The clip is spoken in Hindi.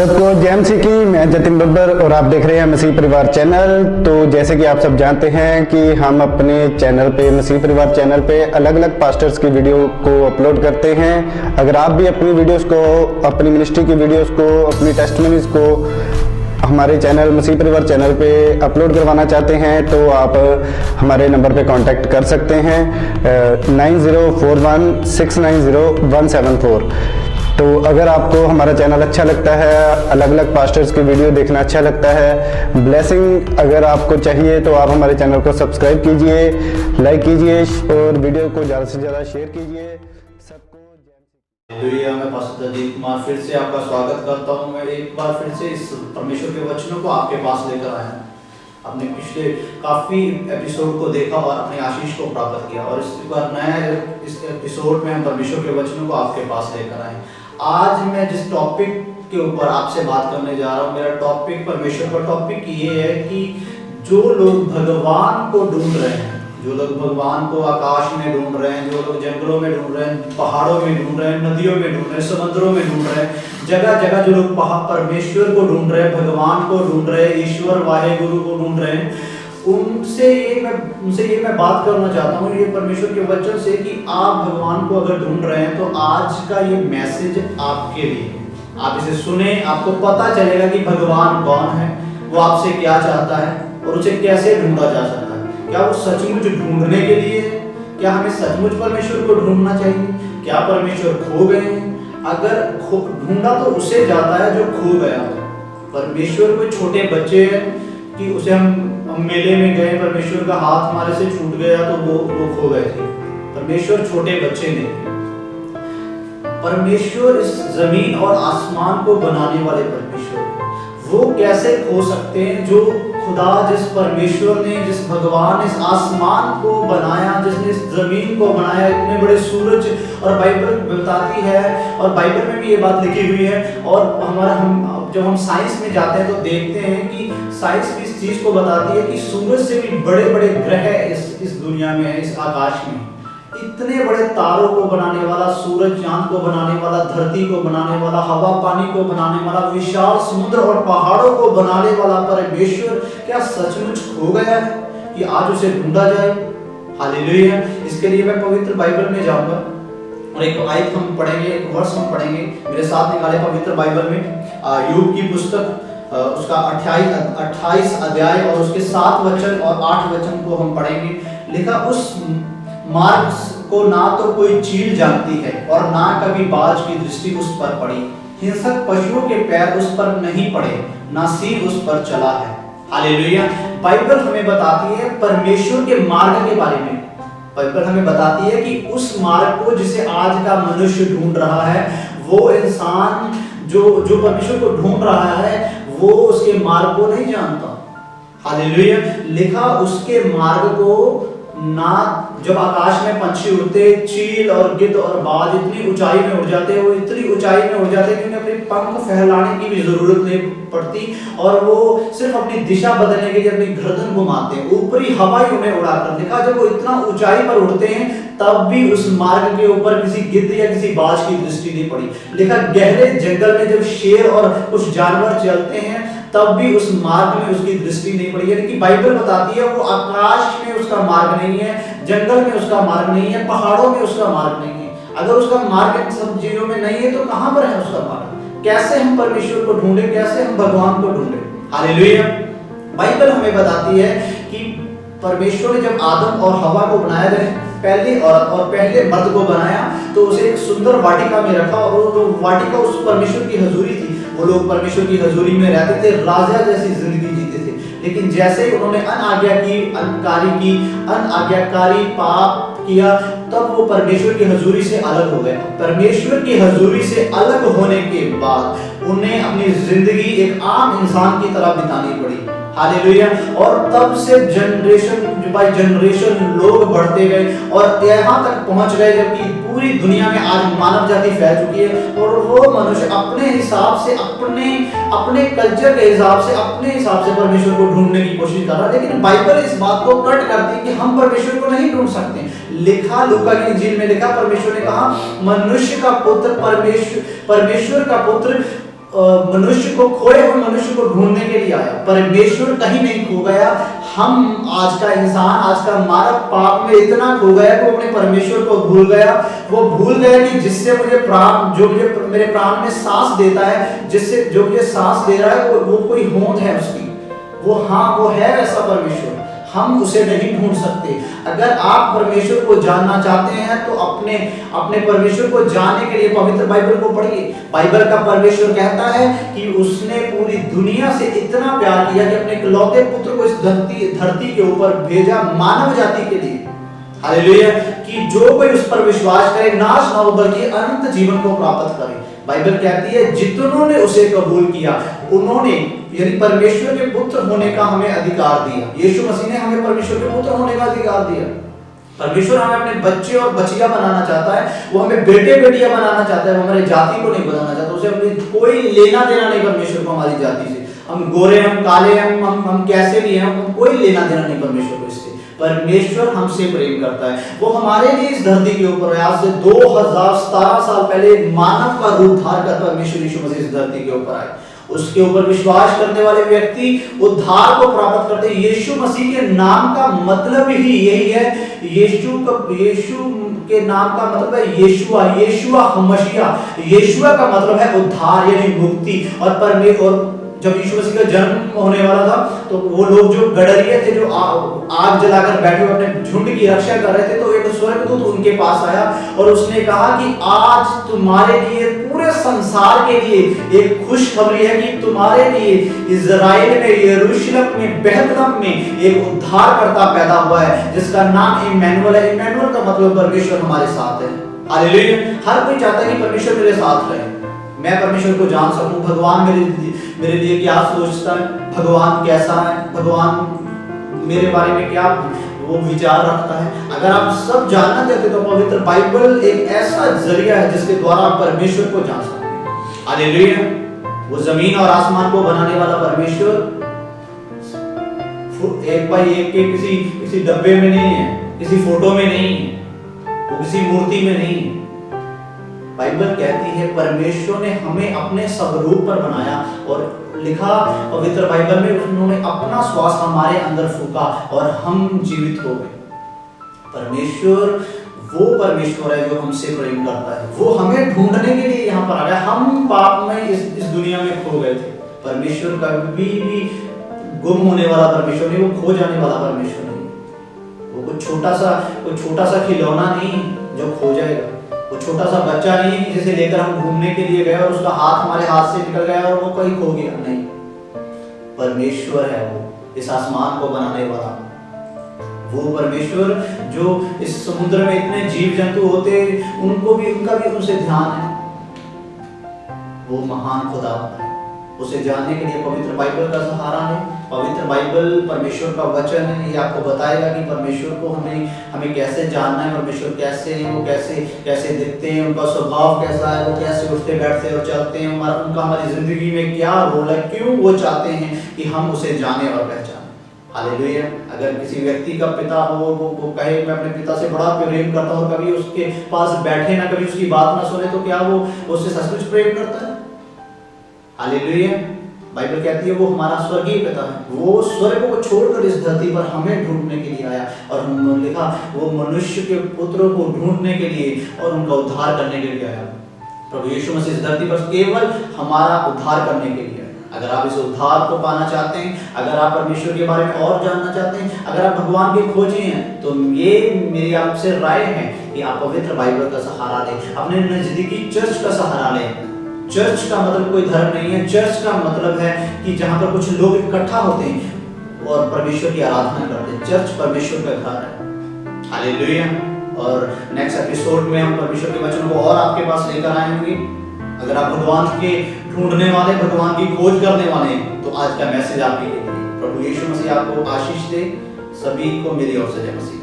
सबको जय मसीह की। मैं जतिन बब्बर और आप देख रहे हैं मसीह परिवार चैनल। तो जैसे कि आप सब जानते हैं कि हम अपने चैनल पे, मसीह परिवार चैनल पे अलग अलग पास्टर्स की वीडियो को अपलोड करते हैं। अगर आप भी अपनी वीडियोस को, अपनी मिनिस्ट्री की वीडियोस को, अपनी टेस्टिमनीज को हमारे चैनल मसीह परिवार चैनल पे अपलोड करवाना चाहते हैं तो आप हमारे नंबर पे कांटेक्ट कर सकते हैं 9041690174। तो अगर आपको हमारा चैनल अच्छा लगता है, अलग अलग पास्टर्स की वीडियो देखना अच्छा लगता है, ब्लेसिंग अगर आपको चाहिए तो आप हमारे चैनल को सब्सक्राइब कीजिए, लाइक कीजिए और वीडियो को ज़्यादा से ज़्यादा शेयर कीजिए। सबको मैं पास्टर अजीत कुमार फिर से आपका स्वागत करता हूं। मैं एक बार फिर से इस परमेश्वर के वचनों को आपके पास लेकर आया। आपने पिछले काफ़ी एपिसोड को देखा और अपनी आशीष को प्राप्त किया और इस बार नया इस एपिसोड में हम परमेश्वर के वचनों को आपके पास लेकर आए। आज मैं जिस टॉपिक के ऊपर आपसे बात करने जा रहा हूँ, मेरा टॉपिक परमेश्वर का टॉपिक ये है कि जो लोग भगवान को ढूंढ रहे हैं, जो लोग भगवान को आकाश में ढूंढ रहे हैं, जो लोग जंगलों में ढूंढ रहे हैं, पहाड़ों में ढूंढ रहे हैं, नदियों में ढूंढ रहे हैं, समुद्रों में ढूंढ रहे हैं, जगह जगह जो लोग परमेश्वर को ढूंढ रहे हैं, भगवान को ढूंढ रहे हैं, ईश्वर वाहे गुरु को ढूंढ रहे हैं, उनसे ये मैं बात करना चाहता हूँ ये परमेश्वर के वचन से कि आप भगवान को अगर ढूंढ रहे हैं तो आज का ये मैसेज आपके लिए। आप इसे सुने, आपको पता चलेगा कि भगवान कौन है, वो आपसे क्या चाहता है और उसे कैसे ढूंढा जा सकता है। क्या वो सचमुच ढूंढने के लिए है? क्या हमें सचमुच परमेश्वर को ढूंढना चाहिए? क्या परमेश्वर खो गए हैं? अगर ढूंढा तो उसे जाता है जो खो गया हो। परमेश्वर कोई छोटे बच्चे हैं कि उसे हम मेले में गए, परमेश्वर का हाथ हमारे से छूट गया तो वो खो गए थे। परमेश्वर छोटे बच्चे नहीं थे। परमेश्वर इस जमीन और आसमान को बनाने वाले परमेश्वर, वो कैसे खो सकते हैं? जो खुदा, जिस परमेश्वर ने, जिस भगवान इस आसमान को बनाया, जिसने इस जमीन को बनाया, इतने बड़े सूरज, और बाइबल बताती है और बाइबल में भी ये बात लिखी हुई है। और जब हम साइंस में जाते हैं तो देखते हैं कि साइंस भी इस चीज को बताती है कि सूरज से भी बड़े बड़े ग्रह इस दुनिया में है, इस आकाश में। इतने बड़े तारों को बनाने वाला, सूरज चांद को बनाने वाला, धरती को बनाने वाला, हवा पानी को बनाने वाला, विशाल समुद्र और पहाड़ों को बनाने वाला परमेश्वर क्या सचमुच खो गया है कि आज उसे ढूंढा जाए? हालेलुया। इसके लिए मैं पवित्र बाइबल में जाऊंगा और एक आयत हम पढ़ेंगे, एक वर्ष हम पढ़ेंगे। मेरे साथ निकाले पवित्र बाइबल में यूब की पुस्तक, उसका 28 अध्याय और उसके 7 वचन और 8 वचन को हम पढ़ेंगे। लिखा, उस मार्ग को ना तो कोई चील जानती है और ना कभी बाज की दृष्टि उस पर पड़ी। हिंसक पशुओं के पैर उस पर नहीं पड़े, ना सिंह उस पर चला है। हालेलुया। बाइबल हमें बताती है परमेश्वर के मार्ग के बारे में। बाइबल हमें बताती है कि उस मार्ग को जिसे आज का मनुष्य ढूंढ रहा है, वो इंसान जो परमेश्वर को ढूंढ रहा है, वो उसके मार्ग को नहीं जानता। हालेलुया। लिखा, उसके मार्ग को ना, जब आकाश में पंछी उड़ते, चील और गिद्ध और बाज इतनी ऊंचाई में उड़ जाते हैं, वो इतनी ऊंचाई में उड़ जाते हैं कि उन्हें अपने पंख फैलाने की भी जरूरत नहीं पड़ती और वो सिर्फ अपनी दिशा बदलने के लिए अपनी गर्दन घुमाते हैं, ऊपरी हवा ही उन्हें उड़ाकर। देखा, जब वो इतना ऊंचाई पर उड़ते हैं तब भी उस मार्ग के ऊपर किसी गिद्ध या किसी बाज की दृष्टि नहीं पड़ी। लिखा, गहरे जंगल में जब शेर और कुछ जानवर चलते हैं तब भी उस मार्ग में उसकी दृष्टि नहीं पड़ी। यानी कि बाइबल बताती है वो आकाश में उसका मार्ग नहीं है, जंगल में उसका मार्ग नहीं है, पहाड़ों में उसका मार्ग नहीं है। अगर उसका मार्ग इन सब चीजों में नहीं है तो कहां पर है उसका मार्ग? कैसे हम परमेश्वर को ढूंढे, कैसे हम भगवान को ढूंढे? हालेलुया। बाइबल हमें बताती है कि परमेश्वर ने जब आदम और हवा को बनाया, पहली औरत और पहले मर्द को बनाया तो उसे एक सुंदर वाटिका में रखा और वो वाटिका उस परमेश्वर की हजूरी थी। वो लोग परमेश्वर की हजूरी में रहते थे, राजा जैसी जिंदगी जीते थे। लेकिन जैसे ही उन्होंने अनाज्ञाकारी पाप किया तब वो परमेश्वर की हजूरी से अलग हो गए। परमेश्वर की हजूरी से अलग होने के बाद उन्हें अपनी जिंदगी एक आम इंसान की तरह बितानी पड़ी। हालेलुया। और तब से जनरेशन बाय जनरेशन लोग बढ़ते गए और यहाँ तक पहुंच गए जबकि पूरी दुनिया में आज मानव जाति फैल चुकी है और वो मनुष्य अपने हिसाब से, अपने कल्चर के हिसाब से, अपने हिसाब से परमेश्वर को ढूंढने की कोशिश कर रहा है। लेकिन बाइबल इस बात को कट करती है कि हम परमेश्वर को नहीं ढूंढ सकते। लिखा, लूका की इंजील में लिखा, परमेश्वर ने कहा, मनुष्य का पुत्र, परमेश्वर का पुत्र मनुष्य को, खोए हुए मनुष्य को ढूंढने के लिए आया। परमेश्वर कहीं नहीं खो गया। हम आज का इंसान, आज का मानव पाप में इतना खो गया कि वो अपने परमेश्वर को भूल गया। वो भूल गया कि जिससे मुझे प्राण, जो मुझे मेरे प्राण में सांस देता है, जिससे जो मुझे सांस दे रहा है, वो कोई होंद है उसकी। वो है वैसा परमेश्वर। हम उसे नहीं ढूंढ सकते। अगर आप परमेश्वर को जानना चाहते हैं तो अपने परमेश्वर को जानने के लिए पवित्र बाइबल को पढ़िए। बाइबल का परमेश्वर कहता है कि उसने पूरी दुनिया से इतना प्यार किया कि अपने इकलौते पुत्र को इस धरती के ऊपर भेजा मानव जाति के लिए। हालेलुया, कि जो कोई उस पर विश्वास करे नाश ना हो बल्कि अनंत जीवन को प्राप्त करे। बाइबल कहती है जितनों ने उसे कबूल किया उन्होंने, यानी परमेश्वर के पुत्र होने का हमें अधिकार दिया। यीशु मसीह ने हमें परमेश्वर के पुत्र होने का अधिकार दिया। परमेश्वर हमें अपने बच्चे और बच्चियां बनाना चाहता है। वो हमें बेटे बेटियां बनाना चाहता है। वो हमारी जाति को नहीं बनाना चाहता। उसे अपनी कोई लेना देना नहीं परमेश्वर को हमारी जाति से। हम गोरे, हम काले, हम कैसे भी हैं, हम कोई लेना देना नहीं परमेश्वर को इससे। परमेश्वर हमसे प्रेम करता है। वो हमारे लिए इस धरती के ऊपर आज से 2017 साल पहले मानव का रूप धार कर परमेश्वर यीशु मसीह इस धरती के ऊपर आए। उसके ऊपर विश्वास करने वाले व्यक्ति उद्धार को प्राप्त करते हैं। यीशु मसीह के नाम का मतलब ही यही है। यीशु के नाम का मतलब है यीशुआ मसीहा। यीशुआ का मतलब है उद्धार यानी मुक्ति। और जब यीशु मसीह का जन्म होने वाला था तो वो लोग जो गडरिये थे, जो आग जलाकर बैठे हुए अपने झुंड की रक्षा कर रहे थे, तो एक स्वर्गदूत उनके पास आया और उसने कहा कि आज तुम्हारे लिए, पूरे संसार के लिए एक खुशखबरी है कि तुम्हारे लिए इजराइल में, यरूशलेम में, बेथलेहम में एक उद्धारकर्ता पैदा हुआ है जिसका नाम इम्मानुएल है। इम्मानुएल का मतलब परमेश्वर हमारे साथ है। हालेलुया। हर कोई चाहता है कि परमेश्वर मेरे साथ रहे, मैं परमेश्वर को जान सकूं। भगवान मेरे लिए क्या सोचता है, भगवान कैसा है, भगवान मेरे बारे में क्या वो विचार रखता है। अगर आप सब जानना चाहते तो पवित्र बाइबल एक ऐसा जरिया है जिसके द्वारा आप परमेश्वर को जान सकते हैं। हालेलुया। वो जमीन और आसमान को बनाने वाला परमेश्वर एक बाई एक के किसी डब्बे में नहीं है, किसी फोटो में नहीं है, वो किसी मूर्ति में नहीं है। बाइबल कहती है परमेश्वर ने हमें अपने स्वरूप पर बनाया और लिखा पवित्र बाइबल में उन्होंने अपना श्वास हमारे अंदर फूका और हम जीवित हो गए। परमेश्वर वो परमेश्वर है जो हमसे प्रेम करता है। वो हमें ढूंढने के लिए यहाँ पर आ गया। हम पाप में इस दुनिया में खो गए थे। परमेश्वर कभी भी गुम होने वाला परमेश्वर नहीं, वो खो जाने वाला परमेश्वर नहीं। वो कोई छोटा सा खिलौना नहीं जो खो जाएगा। वो छोटा सा बच्चा नहीं है कि जिसे लेकर हम घूमने के लिए गए और उसका हाथ हमारे हाथ से निकल गया और वो कहीं खो गया। नहीं, परमेश्वर है वो इस आसमान को बनाने वाला। वो परमेश्वर जो इस समुद्र में इतने जीव जंतु होते उनका भी उनसे ध्यान है। वो महान खुदा होता है। उसे जानने के लिए पवित्र बाइबल का सहारा लें। पवित्र बाइबल परमेश्वर का वचन है। ये आपको बताएगा कि परमेश्वर को हमें कैसे जानना है, परमेश्वर कैसे हैं, वो कैसे दिखते हैं, उनका स्वभाव कैसा है, वो कैसे उठते बैठते और चलते हैं, उनका हमारी जिंदगी में क्या रोल है, क्यों वो चाहते हैं कि हम उसे जाने और पहचाने। हालेलुया। अगर किसी व्यक्ति का पिता हो, वो कहे मैं अपने पिता से बड़ा प्रेम करता हूँ, कभी उसके पास बैठे ना, कभी उसकी बात ना सुने, तो क्या वो उससे सचमुच प्रेम करता है? हालेलुया। बाइबल कहती है वो हमारा स्वर्गीय पिता है। वो स्वर्ग को छोड़कर इस धरती पर हमें ढूंढने के लिए आया और उन्होंने लिखा वो मनुष्य के पुत्रों को ढूंढने के लिए और उनका उद्धार करने के लिए आया। प्रभु यीशु मसीह इस धरती पर केवल हमारा उद्धार करने के लिए। अगर आप इस उद्धार को पाना चाहते हैं, अगर आप परमेश्वर के बारे में और जानना चाहते हैं, अगर आप भगवान के खोजी हैं, तो ये मेरी आपसे राय है कि आप पवित्र बाइबल का सहारा लें, अपने नजदीकी चर्च का सहारा लें। चर्च का मतलब कोई धर्म नहीं है। चर्च का मतलब है कि जहाँ पर कुछ लोग इकट्ठा होते हैं और परमेश्वर की आराधना करते हैं। चर्च परमेश्वर का घर है। हालेलुया। और नेक्स्ट एपिसोड में हम परमेश्वर के वचन को और आपके पास लेकर आएंगे। अगर आप भगवान के ढूंढने वाले, भगवान की खोज करने वाले हैं, तो आज का मैसेज आपके लिए। प्रभु यीशु मसीह आपको आशीष दे। सभी को मेरी ओर से जय मसीह।